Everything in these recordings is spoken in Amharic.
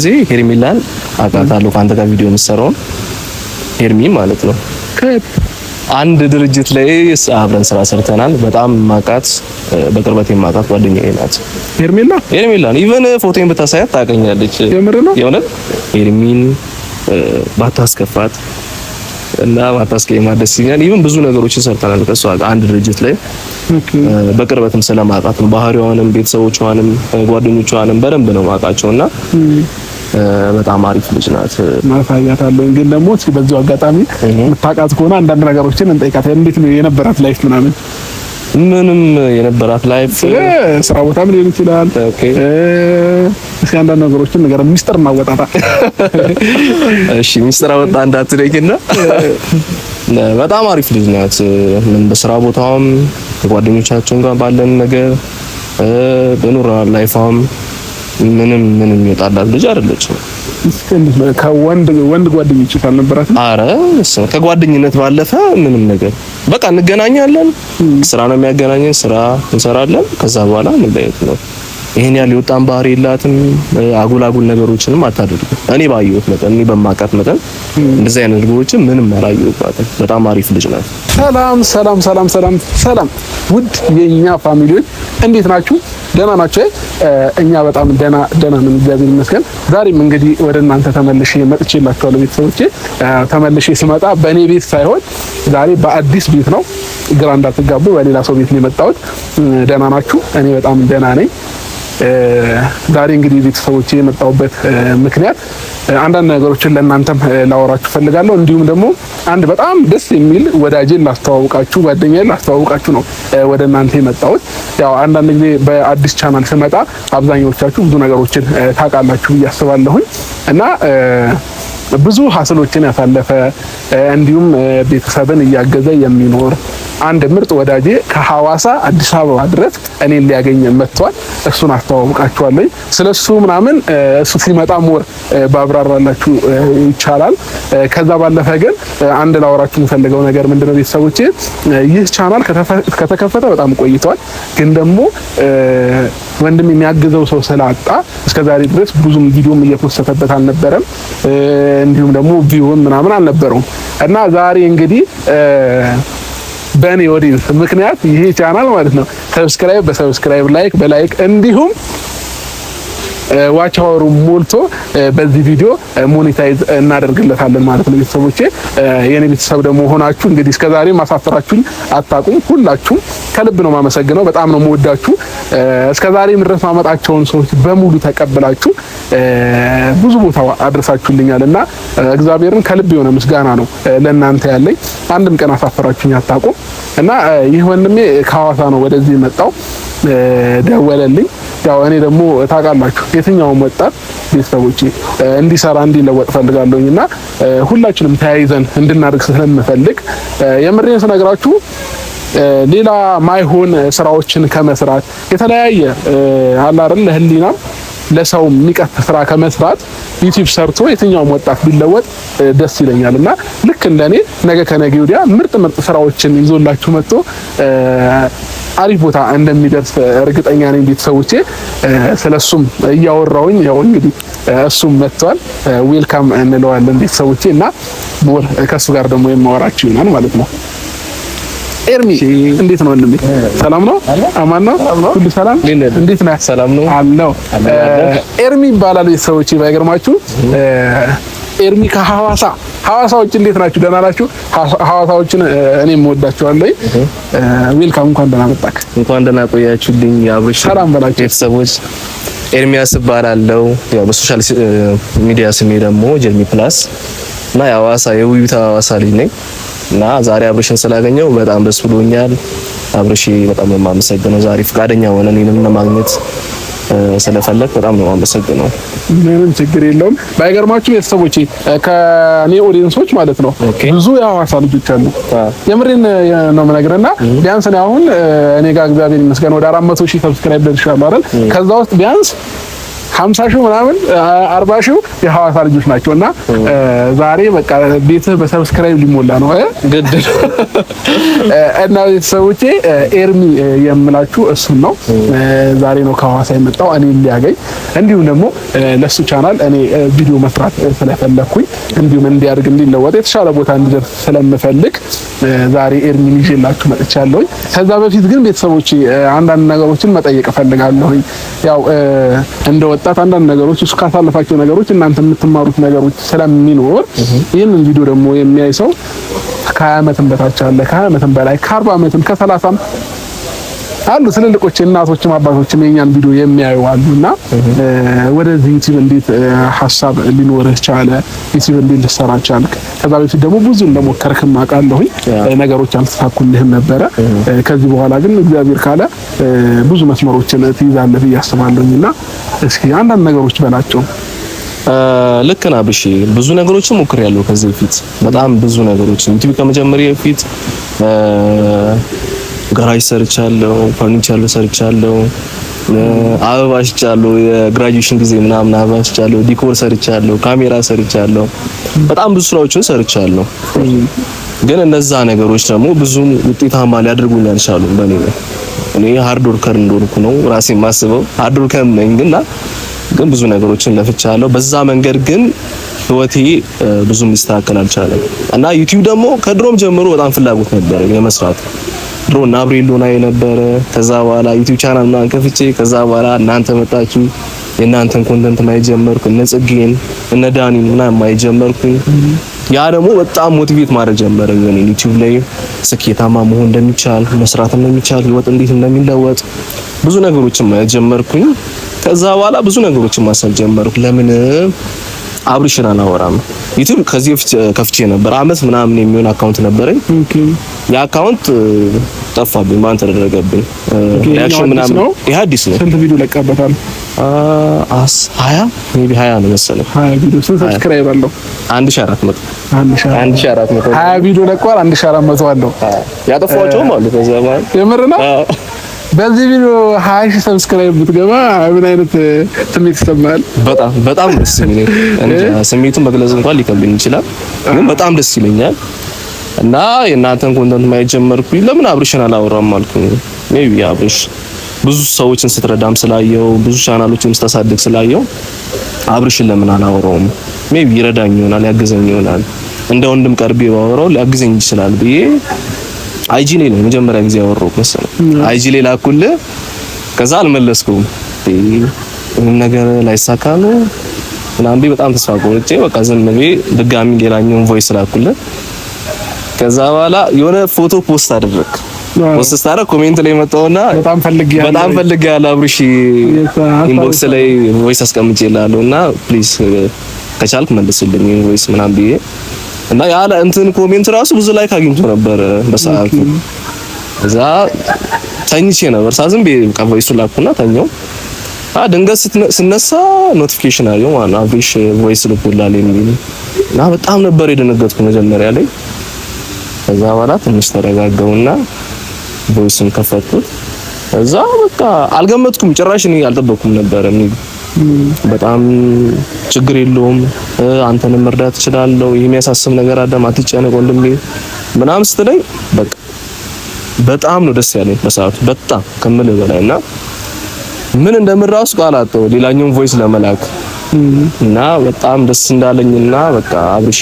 እዚህ ሄርሜላን አውቃታለሁ ካንተ ጋር ቪዲዮ የምትሰራው ሄርሚ ማለት ነው። አንድ ድርጅት ላይ አብረን ስራ ሰርተናል። በጣም ማቃት በቅርበት የማቃት ጓደኛዬ ናት ሄርሜላን ኢቨን ፎቶን ብታሳያት ታውቀኛለች። የእውነት ሄርሚን ባታስከፋት እና ባታስቀይማት ደስ ይላል። ኢቨን ብዙ ነገሮችን ሰርተናል ከሷ ጋር አንድ ድርጅት ላይ በቅርበትም ስለማውቃት ነው። ባህሪዋንም ቤተሰቦቿንም ጓደኞቿንም በደንብ ነው ማውቃቸውና በጣም አሪፍ ልጅ ናት። ማሳያታለሁ ግን ደግሞ እስኪ በዚሁ አጋጣሚ የምታውቃት ከሆነ አንዳንድ ነገሮችን እንጠይቃት። እንዴት ነው የነበራት ላይፍ ምናምን? ምንም የነበራት ላይፍ ስራ ቦታም ሊሆን ይችላል። ኦኬ እስኪ አንዳንድ ነገሮችን ነገር ሚስጥር ማወጣጣ። እሺ ሚስጥር አወጣ እንዳትለኝና በጣም አሪፍ ልጅ ናት። ምን በስራ ቦታውም ከጓደኞቻችን ጋር ባለን ነገር በኑሮ ላይፏም ምንም ይወጣላት ልጅ አይደለችም። ከወንድ ጓደኞች ካልነበራት አረ ከጓደኝነት ባለፈ ምንም ነገር በቃ እንገናኛለን። ስራ ነው የሚያገናኘን፣ ስራ እንሰራለን። ከዛ በኋላ እንለያየት ነው። ይሄን ያህል የወጣን ባህሪ የላትም። አጉል ነገሮችንም አታደርግም። እኔ ባየሁት መጠን እኔ በማውቃት መጠን እንደዚህ አይነት ነገሮችን ምንም አላየሁባትም። በጣም አሪፍ ልጅ ናት። ሰላም ውድ የኛ ፋሚሊዎች እንዴት ናችሁ? ደህና ናችሁ? እኛ በጣም ደህና ነን፣ እግዚአብሔር ይመስገን። ዛሬም እንግዲህ ወደ እናንተ ተመልሼ መጥቼላችኋለሁ ቤተሰቦቼ። ተመልሼ ስመጣ በእኔ ቤት ሳይሆን ዛሬ በአዲስ ቤት ነው። ግራ እንዳትጋቡ፣ በሌላ ሰው ቤት ነው የመጣሁት። ደህና ናችሁ? እኔ በጣም ደህና ነኝ። ዛሬ እንግዲህ ቤተሰቦቼ የመጣሁበት ምክንያት አንዳንድ ነገሮችን ለእናንተም ላወራችሁ ፈልጋለሁ። እንዲሁም ደግሞ አንድ በጣም ደስ የሚል ወዳጄን ላስተዋውቃችሁ፣ ጓደኛዬን ላስተዋውቃችሁ ነው ወደ እናንተ የመጣሁት። ያው አንዳንድ ጊዜ በአዲስ ቻናል ስመጣ አብዛኞቻችሁ ብዙ ነገሮችን ታውቃላችሁ ብዬ አስባለሁኝ እና ብዙ ሀስሎችን ያሳለፈ እንዲሁም ቤተሰብን እያገዘ የሚኖር አንድ ምርጥ ወዳጄ ከሐዋሳ አዲስ አበባ ድረስ እኔን ሊያገኝ መጥቷል። እሱን አስተዋውቃችኋለሁ። ስለሱ ምናምን እሱ ሲመጣ ሞር ባብራራላችሁ ይቻላል። ከዛ ባለፈ ግን አንድ ላወራችሁ የምፈልገው ነገር ምንድነው ቤተሰቦቼ፣ ይህ ቻናል ከተከፈተ በጣም ቆይቷል። ግን ደግሞ ወንድም የሚያግዘው ሰው ስላጣ እስከዛሬ ድረስ ብዙም ቪዲዮም እየተወሰተበት አልነበረም። እንዲሁም ደግሞ ቪውም ምናምን አልነበረውም እና ዛሬ እንግዲህ በእኔ ኦዲየንስ ምክንያት ይሄ ቻናል ማለት ነው በሰብስክራይብ ላይክ እንዲሁም ዋች አወሩ ሞልቶ በዚህ ቪዲዮ ሞኔታይዝ እናደርግለታለን ማለት ነው ቤተሰቦቼ። የኔ ቤተሰብ ደግሞ ሆናችሁ እንግዲህ እስከዛሬ ማሳፈራችሁኝ አታውቁም። ሁላችሁም ከልብ ነው ማመሰግነው። በጣም ነው የምወዳችሁ። እስከዛሬ ድረስ ማመጣቸውን ሰዎች በሙሉ ተቀብላችሁ ብዙ ቦታ አድርሳችሁልኛልና እግዚአብሔርን ከልብ የሆነ ምስጋና ነው ለእናንተ ያለኝ። አንድም ቀን አሳፈራችሁኝ አታውቁም እና ይህ ወንድሜ ከሐዋሳ ነው ወደዚህ መጣው ደወለልኝ። ያው እኔ ደግሞ ታውቃላችሁ የትኛውም ወጣት ቤተሰቦቼ እንዲሰራ እንዲለወጥ ፈልጋለሁኝና ሁላችንም ተያይዘን እንድናደርግ ስለምፈልግ የምሬን ስነግራችሁ ሌላ ማይሆን ስራዎችን ከመስራት የተለያየ አለ አይደል ለህሊናም ለሰው የሚቀፍ ስራ ከመስራት ዩቲዩብ ሰርቶ የትኛውም ወጣት ቢለወጥ ደስ ይለኛልና ልክ እንደኔ ነገ ከነገ ወዲያ ምርጥ ስራዎችን ይዞላችሁ መጥቶ አሪፍ ቦታ እንደሚደርስ እርግጠኛ ነኝ ቤተሰቦቼ። ስለሱም እያወራውኝ ያው እንግዲህ እሱም መጥቷል። ዌልካም እንለዋለን ቤተሰቦቼ እና ሞር ከሱ ጋር ደግሞ የማወራችሁ ይሆናል ማለት ነው። ኤርሚ እንዴት ነው ወንድሜ? ሰላም ነው? አማን ነው? ሁሉ ሰላም? እንዴት ነህ? ሰላም ነው አለው። ኤርሚ ይባላል ቤተሰቦቼ። ባይገርማችሁ ኤርሚ ሐዋሳዎች እንዴት ናችሁ? ደህና ናችሁ? ሐዋሳዎችን እኔም ወዳቸዋለሁ። ዌልካም፣ እንኳን ደህና መጣክ። እንኳን ደህና ቆያችሁልኝ። አብሮሽ ሰላም በላችሁ ቤተሰቦች። ኤርሚያስ እባላለሁ። ያው በሶሻል ሚዲያ ስሜ ደግሞ ጀርሚ ፕላስ እና የሐዋሳ የውቢቷ ሐዋሳ ልጅ ነኝ እና ዛሬ አብሮሽን ስላገኘው በጣም ደስ ብሎኛል። አብሮሽ በጣም የማመሰግነው ዛሬ ፈቃደኛ ሆነ እኔንም ለማግኘት ስለፈለክ በጣም ነው የማመሰግነው። ምንም ችግር የለውም። ባይገርማችሁ ቤተሰቦቼ ከኔ ኦዲየንሶች ማለት ነው ብዙ የሐዋሳ ልጆች አሉ። የምሬን ነው የምነግርህና ቢያንስ እኔ አሁን እኔ ጋር እግዚአብሔር ይመስገን ወደ 400,000 ሰብስክራይብ ደርሻለሁ አይደል? ከዛ ውስጥ ቢያንስ 50 ሺህ ምናምን 40 ሺህ የሐዋሳ ልጆች ናቸውና ዛሬ በቃ ቤትህ በሰብስክራይብ ሊሞላ ነው ግድ እና ቤተሰቦቼ ኤርሚ የምላችሁ እሱን ነው። ዛሬ ነው ከሐዋሳ የመጣው እኔ ሊያገኝ እንዲሁም ደግሞ ለሱ ቻናል እኔ ቪዲዮ መስራት ስለፈለኩኝ እንዲሁም እንዲያድግ እንዲለወጥ የተሻለ ቦታ እንዲደርስ ስለምፈልግ ዛሬ ኤርሚን ይዤላችሁ መጥቻለሁ። ከዛ በፊት ግን ቤተሰቦቼ አንዳንድ ነገሮችን መጠየቅ እፈልጋለሁ። ያው እንደ ወጣት አንዳንድ ነገሮች እሱ ካሳለፋቸው ነገሮች እናንተ የምትማሩት ነገሮች ስለሚኖር ይህንን ቪዲዮ ደግሞ የሚያይ ሰው ከ20 ዓመትም በታች አለ፣ ከ20 ዓመትም በላይ ከ40 ዓመትም ከ30ም አሉ ትልልቆች እናቶችም አባቶችም የኛን ቪዲዮ የሚያዩ አሉና ወደዚህ ዩቲዩብ እንዴት ሐሳብ ሊኖርህ ቻለ? ዩቲዩብ እንዴት ልትሰራ ቻልክ? ከዛ በፊት ደግሞ ብዙ እንደሞከርክም አውቃለሁኝ ነገሮች አልተሳኩልህም ነበረ። ከዚህ በኋላ ግን እግዚአብሔር ካለ ብዙ መስመሮችን ትይዛለህ ብዬ አስባለሁኝና እስኪ አንዳንድ ነገሮች በላቸው። ልክ ነህ አብርሽ፣ ብዙ ነገሮችን ሞክሬያለሁ ከዚህ በፊት በጣም ብዙ ነገሮችን ዩቲዩብ ከመጀመሪያ በፊት ጋራጅ ሰርቻለሁ፣ ፈርኒቸር ሰርቻለሁ፣ አበባ ሽጫለሁ፣ የግራጁዌሽን ጊዜ ምናምን አበባ ሽጫለሁ፣ ዲኮር ሰርቻለሁ፣ ካሜራ ሰርቻለሁ፣ በጣም ብዙ ስራዎችን ሰርቻለሁ። ግን እነዛ ነገሮች ደግሞ ብዙም ውጤታማ ሊያደርጉኝ አልቻሉም። እኔ ሃርድ ወርከር እንደሆንኩ ነው ራሴ የማስበው። ሃርድ ወርከር ነኝ ግን ብዙ ነገሮችን ለፍቻለሁ። በዛ መንገድ ግን ህይወቴ ብዙም ሊስተካከል አልቻለም እና ዩቲዩብ ደግሞ ከድሮም ጀምሮ በጣም ፍላጎት ነበረ የመስራት ድሮ እና አብሬሎ ላይ ነበረ። ከዛ በኋላ ዩቲዩብ ቻናል ምናምን ከፍቼ ከዛ በኋላ እናንተ መጣችሁ የእናንተን ኮንተንት ማየት ጀመርኩ። እነ ጽጌን እነ ዳኒን ምናምን ማየት ጀመርኩ። ያ ደግሞ በጣም ሞቲቬት ማድረግ ጀመረ እኔ ዩቲዩብ ላይ ስኬታማ መሆን እንደሚቻል፣ መስራት እንደሚቻል፣ ህይወት እንዴት እንደሚለወጥ ብዙ ነገሮችን ማየት ጀመርኩኝ። ከዛ በኋላ ብዙ ነገሮችን ማሰብ ጀመርኩ። ለምን አብርሽን አላወራም? ዩቲዩብ ከዚህ ከፍቼ ነበር አመት ምናምን የሚሆን አካውንት ነበረኝ። ያ አካውንት ጠፋብኝ፣ ማን ተደረገብኝ። ሪአክሽን ምናምን ይሄ አዲስ ነው። ስንት ቪዲዮ ለቀበታል? 20 ሜቢ 20 ነው መሰለኝ። 20 ቪዲዮ ስንት ሰብስክራይብ አለው? 1400 20 ቪዲዮ ለቀዋል። 1400 አለው። ያጠፋቸውም አሉ ከዛ ማለት የምር ነው። በዚህ ቪዲዮ 20 ሰብስክራይብ ብትገባ ምን አይነት ስሜት ይሰማል? በጣም ደስ ይለኛል። ስሜቱን መግለጽ እንኳን ሊከብደኝ ይችላል፣ ግን በጣም ደስ ይለኛል እና የእናንተን ኮንተንት ማየት ጀመርኩኝ። ለምን አብርሽን አላወራም አልኩኝ። ሜቢ አብርሽ ብዙ ሰዎችን ስትረዳም ስላየው፣ ብዙ ቻናሎችን ስታሳድግ ስላየው አብርሽን ለምን አላወራውም? ሜቢ ይረዳኝ ይሆናል፣ ያግዘኝ ይሆናል፣ እንደ ወንድም ቀርቤ ባወራው ሊያግዘኝ ይችላል ብዬ አይጂ ላይ ነው መጀመሪያ ጊዜ ያወራሁት መሰለኝ። አይጂ ላይ ላኩልህ፣ ከዛ አልመለስኩም። ምንም ነገር ላይሳካ ነው ምናምን በጣም ተስፋ ቆርጬ በቃ ዝም ብዬ ድጋሚ ሌላኛውን ቮይስ ላኩልህ። ከዛ በኋላ የሆነ ፎቶ ፖስት አደረክ። ፖስት ስታደርግ ኮሜንት ላይ መጣውና በጣም ፈልጌያለሁ አብርሽ ኢንቦክስ ላይ ቮይስ አስቀምጬልሃለሁና ፕሊዝ ከቻልክ መልስልኝ ቮይስ ምናምን ብዬ እና ያለ እንትን ኮሜንት ራሱ ብዙ ላይክ አግኝቶ ነበር በሰዓቱ። እዛ ተኝቼ ነበር ሳዝም ቮይሱ ላኩና ተኛው። ድንገት ስነሳ ኖቲፊኬሽን አየሁ ማለት አብርሽ ቮይስ ልኮላል የሚል እና በጣም ነበር የደነገጥኩት መጀመሪያ ላይ። ከዛ በኋላ ትንሽ ተረጋጋውና ቮይስን ከፈትኩት። እዛ በቃ አልገመትኩም፣ ጭራሽ እኔ አልጠበቅኩም ነበር። በጣም ችግር የለውም አንተንም መርዳት እችላለሁ፣ የሚያሳስብ ነገር አለም አትጨነቅ ወንድሜ ምናምን ስትለኝ በቃ በጣም ነው ደስ ያለኝ በሰዓቱ፣ በጣም ከምልህ በላይና ምን እንደምራሱ ቃል አጣሁ ሌላኛውን ቮይስ ለመላክ እና በጣም ደስ እንዳለኝና በቃ አብርሽ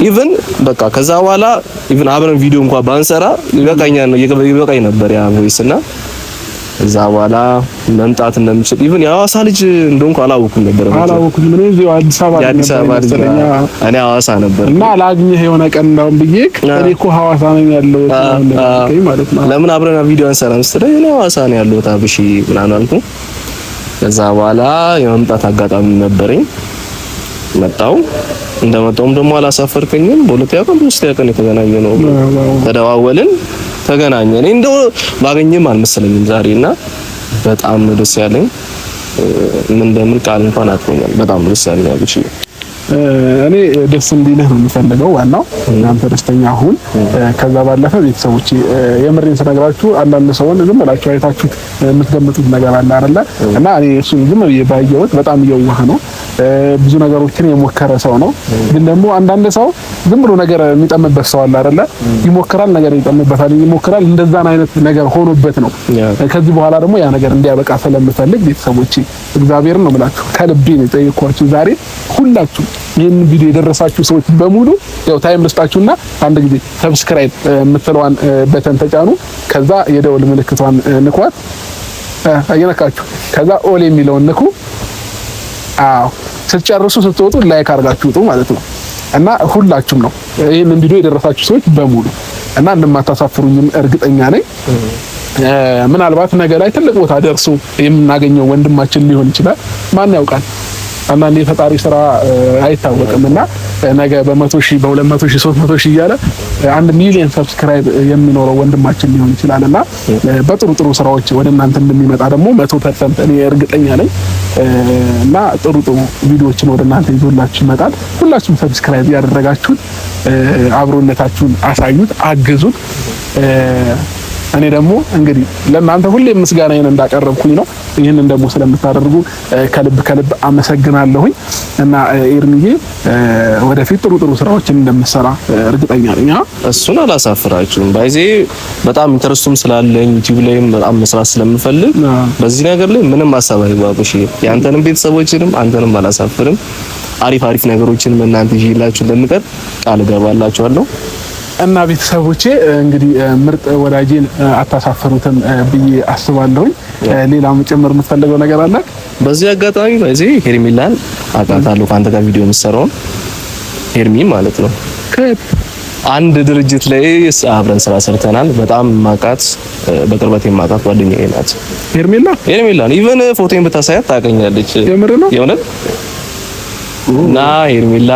ኢቭን በቃ ከዛ በኋላ ኢቭን አብረን ቪዲዮ እንኳን ባንሰራ ይበቃኝ ነበር ያ ቮይስ እና እዛ በኋላ መምጣት እንደምችል ኢቭን የሐዋሳ ልጅ እንደሆንኩ አላወኩም ነበር። ምን እዚሁ አዲስ አበባ እኔ ሐዋሳ ነበር እና ላግኝህ የሆነ ቀን እንዳውም ብዬሽ እኔ እኮ ሐዋሳ ነኝ ያለሁት ማለት ነው። ለምን አብረን ቪዲዮ አንሰራም ስትለኝ እኔ ሐዋሳ ነው ያለሁት አብርሽ ምናምን አልኩ። ከዛ በኋላ የመምጣት አጋጣሚ ነበረኝ፣ መጣሁ። እንደመጣሁም ደግሞ አላሳፈርከኝም። በሁለተኛ ቀን በሶስተኛ ቀን የተገናኘነው ተደዋወልን፣ ተገናኘን። እኔ እንደው ባገኘም አልመሰለኝም ዛሬና በጣም ደስ ያለኝ ምን እንደምን ቃል እንኳን አጥቶኛል። በጣም ደስ ያለኝ አብርሽ እኔ ደስ እንዲልህ ነው የምፈልገው። ዋናው እናንተ ደስተኛ ሁን። ከዛ ባለፈ ቤተሰቦቼ የምሬን ስነግራችሁ አንዳንድ ሰውን ዝም ብላችሁ አይታችሁት የምትገምቱት ነገር አለ አይደለ? እና እኔ እሱን ዝም ብዬ ባየሁት በጣም እየዋህ ነው። ብዙ ነገሮችን የሞከረ ሰው ነው። ግን ደግሞ አንዳንድ ሰው ዝም ብሎ ነገር የሚጠምበት ሰው አለ አይደለ? ይሞክራል፣ ነገር ይጠምበታል፣ ይሞክራል። እንደዛን አይነት ነገር ሆኖበት ነው። ከዚህ በኋላ ደግሞ ያ ነገር እንዲያበቃ ስለምፈልግ ቤተሰቦቼ እግዚአብሔርን ነው የምላችሁ፣ ከልቤ ነው የጠየኳችሁ። ዛሬ ሁላችሁ ይህን ቪዲዮ የደረሳችሁ ሰዎች በሙሉ ያው ታይም ልስጣችሁና አንድ ጊዜ ሰብስክራይብ የምትለዋን በተን ተጫኑ። ከዛ የደወል ምልክቷን ንኳት፣ እየነካችሁ ከዛ ኦል የሚለውን ንኩ። አዎ ስትጨርሱ ስትወጡ ላይክ አድርጋችሁ ውጡ ማለት ነው። እና ሁላችሁም ነው ይሄንን ቪዲዮ የደረሳችሁ ሰዎች በሙሉ እና እንደማታሳፍሩኝም እርግጠኛ ነኝ። ምናልባት ነገ ላይ ትልቅ ቦታ ደርሶ የምናገኘው ወንድማችን ሊሆን ይችላል። ማን ያውቃል? አንዳንዴ የፈጣሪ ስራ አይታወቅምና ነገ በ100 ሺህ በ200 ሺህ 300 ሺህ እያለ 1 ሚሊዮን ሰብስክራይብ የሚኖረው ወንድማችን ሊሆን ይችላልና በጥሩ ጥሩ ስራዎች ወደ እናንተ እንደሚመጣ ደግሞ 100% እኔ እርግጠኛ ነኝ። እና ጥሩ ጥሩ ቪዲዮዎችን ወደ እናንተ ይዞላችሁ ይመጣል። ሁላችሁም ሰብስክራይብ ያደረጋችሁት አብሮነታችሁን አሳዩት፣ አግዙት። እኔ ደግሞ እንግዲህ ለእናንተ ሁሌ ምስጋናዬን እንዳቀረብኩኝ ነው። ይህንን ደግሞ ስለምታደርጉ ከልብ አመሰግናለሁኝ። እና ኤርሚዬ ወደፊት ጥሩ ጥሩ ስራዎችን እንደምትሰራ እርግጠኛ ነኝ። እሱን አላሳፍራችሁም። ባይዜ በጣም ኢንተረስቱም ስላለኝ ዩቲዩብ ላይም በጣም መስራት ስለምፈልግ በዚህ ነገር ላይ ምንም ሀሳብ አይባቡሽ። ያንተንም ቤተሰቦችንም አንተንም አላሳፍርም። አሪፍ ነገሮችን እናንተ ይዤላችሁ እንደምቀር ቃል እገባላችኋለሁ። እና ቤተሰቦቼ እንግዲህ ምርጥ ወዳጄን አታሳፍሩትም ብዬ አስባለሁ። ሌላ መጨመር የምትፈልገው ነገር አለ? በዚህ አጋጣሚ በዚህ ሄርሚላን አውቃታለሁ። ካንተ ጋር ቪዲዮ የምትሰራው ሄርሚ ማለት ነው። አንድ ድርጅት ላይ አብረን ስራ ሰርተናል። በጣም ማቃት በቅርበት የማቃት ጓደኛዬ ናት ሄርሚላ። ኢቨን ፎቶን ብታሳያት ታውቀኛለች። የምር ነው የሆነ እና ሄርሚላ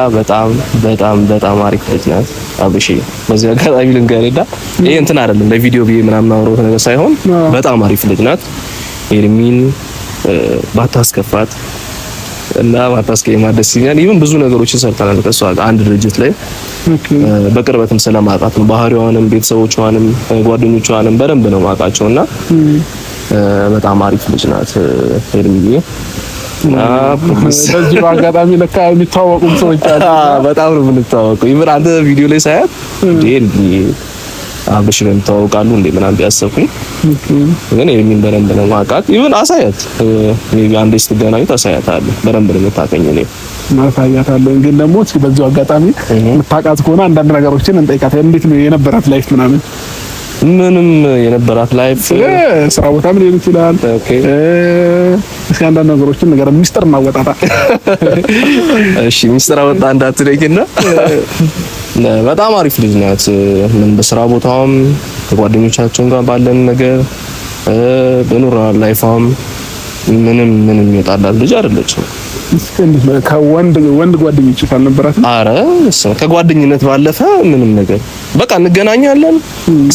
በጣም አሪፍ ልጅ ናት። አብሺ በዚህ አጋጣሚ ልንገርዳ ይሄ እንትን አይደለም ለቪዲዮ ብዬ ምናምን አውሮት ነገር ሳይሆን በጣም አሪፍ ልጅ ናት። ሄርሚን ባታስከፋት እና ባታስቀይማት ደስ ይላል። ኢቭን ብዙ ነገሮችን ሰርተናል ከሷ ጋር አንድ ድርጅት ላይ በቅርበትም ስለማውቃት ነው። ባህሪዋንም ቤተሰቦቿንም ጓደኞቿንም በደንብ ነው የማውቃቸውና በጣም አሪፍ ልጅ ናት ሄርሚዬ። በዚህ አጋጣሚ ለካ የሚታወቁ ሰዎች አሉ። በጣም ነው የምንታወቀው። ኢቭን አንተ ቪዲዮ ላይ ሳያት እንዴ አብሽ ነው የምታወቃሉ እንዴ ምናምን ቢያሰብኩኝ ግን የሚን በደንብ ነው ማውቃት። ኢቭን አሳያት ሜቢ አንዴ ስትገናኙ ታሳያታለህ። በደንብ ነው የምታውቀኝ ነው ማሳያታለሁ። ግን ደግሞ እስኪ በዚህ አጋጣሚ የምታውቃት ከሆነ አንዳንድ ነገሮችን እንጠይቃት። እንዴት ነው የነበራት ላይፍ ምናምን? ምንም የነበራት ላይፍ ስራ ቦታም ሊሆን ይችላል። ኦኬ እስኪ አንዳንድ ነገሮችን ነገር ሚስጥር እናወጣጣ። እሺ ሚስጥር አወጣ እንዳትለኝና በጣም አሪፍ ልጅ ናት። ምን በስራ ቦታውም ከጓደኞቻችን ጋር ባለን ነገር በኑሮ ላይፏም ምንም ይወጣላት ልጅ አይደለችም። ከወንድ ጓደኞች አልነበራትም? ኧረ ከጓደኝነት ባለፈ ምንም ነገር በቃ እንገናኛለን።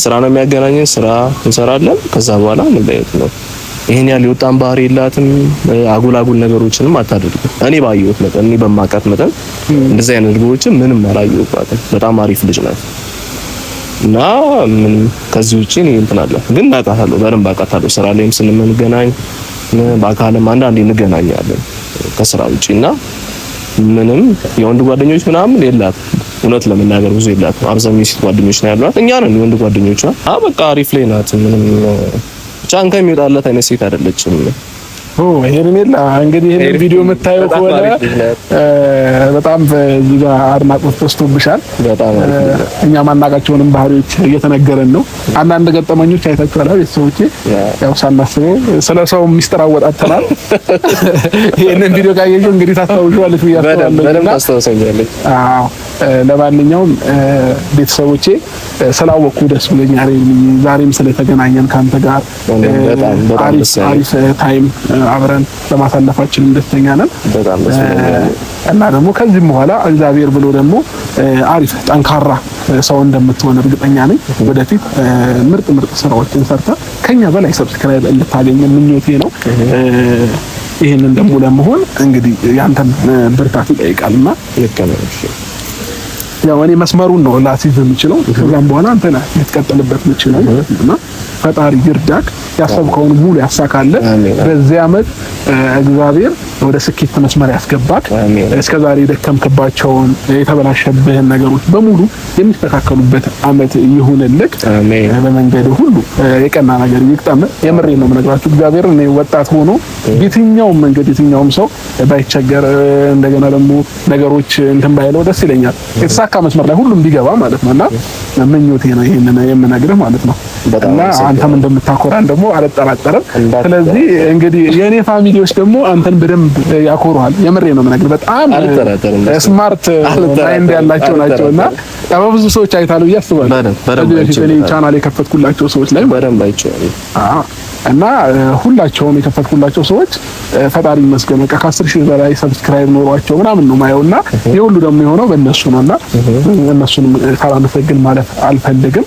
ስራ ነው የሚያገናኘን፣ ስራ እንሰራለን። ከዛ በኋላ መለያየት ነው። ይሄን ያህል የወጣን ባህሪ የላትም። አጉል ነገሮችንም አታደርግም። እኔ ባየሁት መጠን እኔ በማውቃት መጠን እንደዚህ አይነት ነገሮችን ምንም አላየሁባትም። በጣም አሪፍ ልጅ ናት እና ምን ከዚህ ውጪ ነው እንትን አለ። ግን አውቃታለሁ፣ በደንብ አውቃታለሁ። ስራ ላይም ስንገናኝ በአካልም አንዳንዴ እንገናኛለን ከስራ ውጪና ምንም የወንድ ጓደኞች ምናምን የላትም። እውነት ለመናገር ብዙ የላትም። አብዛኛው ሴት ጓደኞች ነው ያሏት። እኛ ነን የወንድ ጓደኞቿ። በቃ አሪፍ ላይ ናት። ምንም ጫንካ የሚወጣላት አይነት ሴት አይደለችም። ሄርሜላ እንግዲህ ይሄን ቪዲዮ የምታየው ከሆነ በጣም እዚህ ጋር አድናቆት ተስቶብሻል። በጣም እኛ ማናቃቸውንም ባህሪዎች እየተነገረን ነው። አንዳንድ ገጠመኞች አይታችኋል ቤተሰቦቼ። ያው ሳናስበው ስለ ሰው ሚስጥር አወጣተናል። ይሄንን ቪዲዮ ካየሽ እንግዲህ ታስታውሻለሽ ብዬ አስባለሁ። በደንብ ታስታውሰኛለች። አዎ ለማንኛውም ቤተሰቦቼ ስላወቅኩ ደስ ብሎኛል። ዛሬም ስለተገናኘን ካንተ ጋር አሪፍ ታይም አብረን ለማሳለፋችን ደስተኛ ነን። እና ደግሞ ከዚህም በኋላ እግዚአብሔር ብሎ ደግሞ አሪፍ ጠንካራ ሰው እንደምትሆን እርግጠኛ ነኝ። ወደፊት ምርጥ ስራዎችን ሰርታ ከኛ በላይ ሰብስክራይብ እንድታገኝ ምኞቴ ነው። ይሄንን ደግሞ ለመሆን እንግዲህ ያንተን ብርታት ይጠይቃልና ያው እኔ መስመሩን ነው ላሲዝ የምችለው ከዛም በኋላ አንተ ነህ የምትቀጥልበት የምችለው እና ፈጣሪ ይርዳክ ያሰብከውን ሙሉ ያሳካልህ። በዚህ ዓመት እግዚአብሔር ወደ ስኬት መስመር ያስገባክ። እስከዛሬ ደከምክባቸውን የተበላሸብህን ነገሮች በሙሉ የሚስተካከሉበት ዓመት ይሁንልክ። በመንገድ ሁሉ የቀና ነገር ይቅጠም። የምሬን ነው የምነግራችሁ። እግዚአብሔር እኔ ወጣት ሆኖ የትኛውም መንገድ የትኛውም ሰው ባይቸገር እንደገና ደግሞ ነገሮች እንትን ባይለው ደስ ይለኛል። የተሳካ መስመር ላይ ሁሉም ቢገባ ማለት ነውና ምኞቴ ነው ይሄንን የምነግርህ ማለት ነው። እና አንተም እንደምታኮራን ደግሞ አልጠራጠርም። ስለዚህ እንግዲህ የኔ ፋሚሊዎች ደግሞ አንተን በደንብ ያኮሩሃል። የምሬን ነው የምነግርህ። በጣም ስማርት ማይንድ ያላቸው ናቸውና ብዙ ሰዎች አይታሉ ያስባሉ። በደንብ ቻናል የከፈትኩላቸው ሰዎች ላይ በደንብ አይቻለሁ። እና ሁላቸውም የከፈትኩላቸው ሰዎች ፈጣሪ ይመስገን በቃ ከ10,000 በላይ ሰብስክራይብ ኖሯቸው ምናምን ነው ማየውና የሁሉ ደግሞ የሆነው በእነሱ ነውና እነሱንም ሳላመሰግን ማለት አልፈልግም።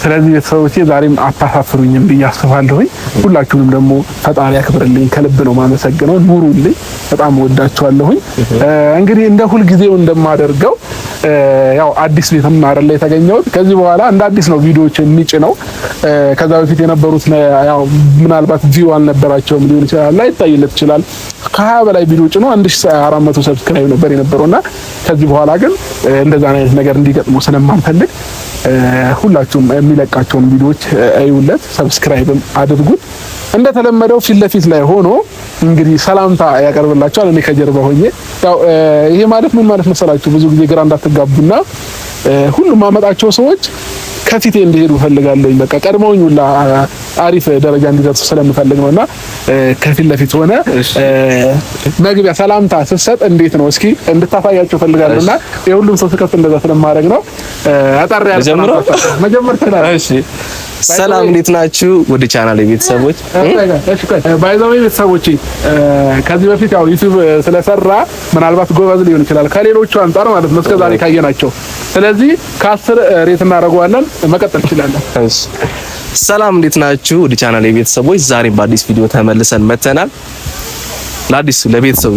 ስለዚህ ቤተሰቦቼ ዛሬም አታሳፍሩኝም ብዬ አስባለሁኝ። ሁላችሁንም ደግሞ ፈጣሪ ያክብርልኝ፣ ከልብ ነው ማመሰግነው። ኑሩልኝ፣ በጣም ወዳችኋለሁኝ። እንግዲህ እንደ ሁል ጊዜው እንደማደርገው ያው አዲስ ቤትም አይደል ላይ የተገኘሁት። ከዚህ በኋላ እንደ አዲስ ነው ቪዲዮዎች የሚጭነው። ከዛ በፊት የነበሩት ያው ምናልባት ቪው አልነበራቸውም ሊሆን ይችላል፣ ላይታይለት ይችላል። ከ20 በላይ ቪዲዮ ጭኖ 1400 ሰብስክራይብ ነበር የነበረውና ከዚህ በኋላ ግን እንደዛ አይነት ነገር እንዲገጥመው ስለማንፈልግ ሁላችሁም የሚለቃቸውን ቪዲዮዎች እዩለት፣ ሰብስክራይብም አድርጉት። እንደተለመደው ፊት ለፊት ላይ ሆኖ እንግዲህ ሰላምታ ያቀርብላችኋል። እኔ ከጀርባ ሆኜ ያው ይሄ ማለት ምን ማለት መሰላችሁ? ብዙ ጊዜ ግራ እንዳትጋቡና ሁሉም አመጣቸው ሰዎች ከፊቴ እንዲሄዱ ፈልጋለሁ። በቃ ቀድመውኝ ሁላ አሪፍ ደረጃ እንዲደርሱ ስለምፈልግ ነውና ከፊት ለፊት ሆነ መግቢያ ሰላምታ ስትሰጥ እንዴት ነው እስኪ እንድታሳያቸው ፈልጋለሁና የሁሉም ሰው ስከፍት እንደዛ ስለማድረግ ነው። አጣሪ ያለ መጀመር ትላለህ። እሺ ሰላም እንዴት ናችሁ? ወደ ቻናል ቤተሰቦች ባይዛው ቤተሰቦች ከዚህ በፊት ያው ዩቲዩብ ስለሰራ ምናልባት ጎበዝ ሊሆን ይችላል ከሌሎቹ አንፃር ማለት ነው እስከዛሬ ካየናቸው። ስለዚህ ከ10 ሬት እናደርገዋለን። መቀጠል ይችላል። እሺ ሰላም እንዴት ናችሁ? ወደ ቻናል ቤተሰቦች ዛሬ በአዲስ ቪዲዮ ተመልሰን መተናል። ለቤተሰብ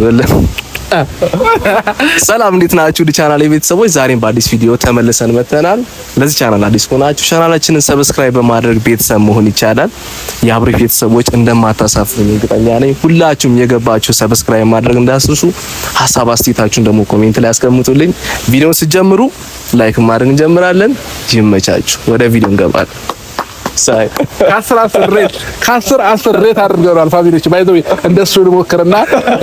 ሰላም እንዴት ናችሁ? ወደ ቻናል ቤተሰቦች ዛሬም በአዲስ ቪዲዮ ተመልሰን መተናል። ለዚህ ቻናል አዲስ ሆናችሁ ቻናላችንን ሰብስክራይብ በማድረግ ቤተሰብ መሆን ይቻላል። የአብሬ ቤተሰቦች እንደማታሳፍሩኝ እርግጠኛ ነኝ። ሁላችሁም የገባችሁ ሰብስክራይብ ማድረግ እንዳትረሱ። ሀሳብ አስተያየታችሁን ደግሞ ኮሜንት ላይ አስቀምጡልኝ። ቪዲዮውን ስትጀምሩ ላይክ ማድረግ እንጀምራለን። ይመቻችሁ። ወደ ቪዲዮ እንገባለን። ሳይ ከ10 ሬት አድርገናል ፋሚሊዎች። ባይዘው እንደሱ ልሞክርና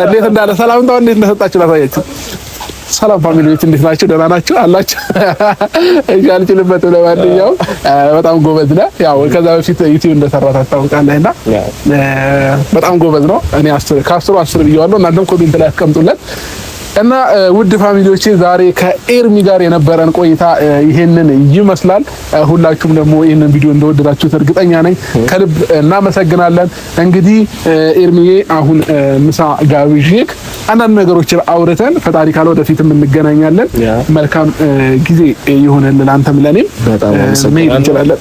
እንዴት እንዳለ ሰላምታው እንዴት እንደሰጣችሁ ላሳያችሁ። ሰላም ፋሚሊዎች እንዴት ናችሁ? ደህና ናችሁ አላችሁ? እጃል ጭልበት ለማንኛውም በጣም ጎበዝ ነው። ያው ከዛ በፊት ዩቲዩብ እንደሰራ ታውቃለህና በጣም ጎበዝ ነው። እኔ ከ10 10 ብየዋለሁ። እናንተም ኮሜንት ላይ አስቀምጡለት። እና ውድ ፋሚሊዎቼ ዛሬ ከኤርሚ ጋር የነበረን ቆይታ ይሄንን ይመስላል። ሁላችሁም ደግሞ ይሄንን ቪዲዮ እንደወደዳችሁት እርግጠኛ ነኝ። ከልብ እናመሰግናለን። እንግዲህ ኤርሚዬ አሁን ምሳ ጋብዤክ አንዳንድ ነገሮችን አውርተን ፈጣሪ ካለ ወደፊትም እንገናኛለን። መልካም ጊዜ ይሁንልን አንተም ለኔም። በጣም እንችላለን።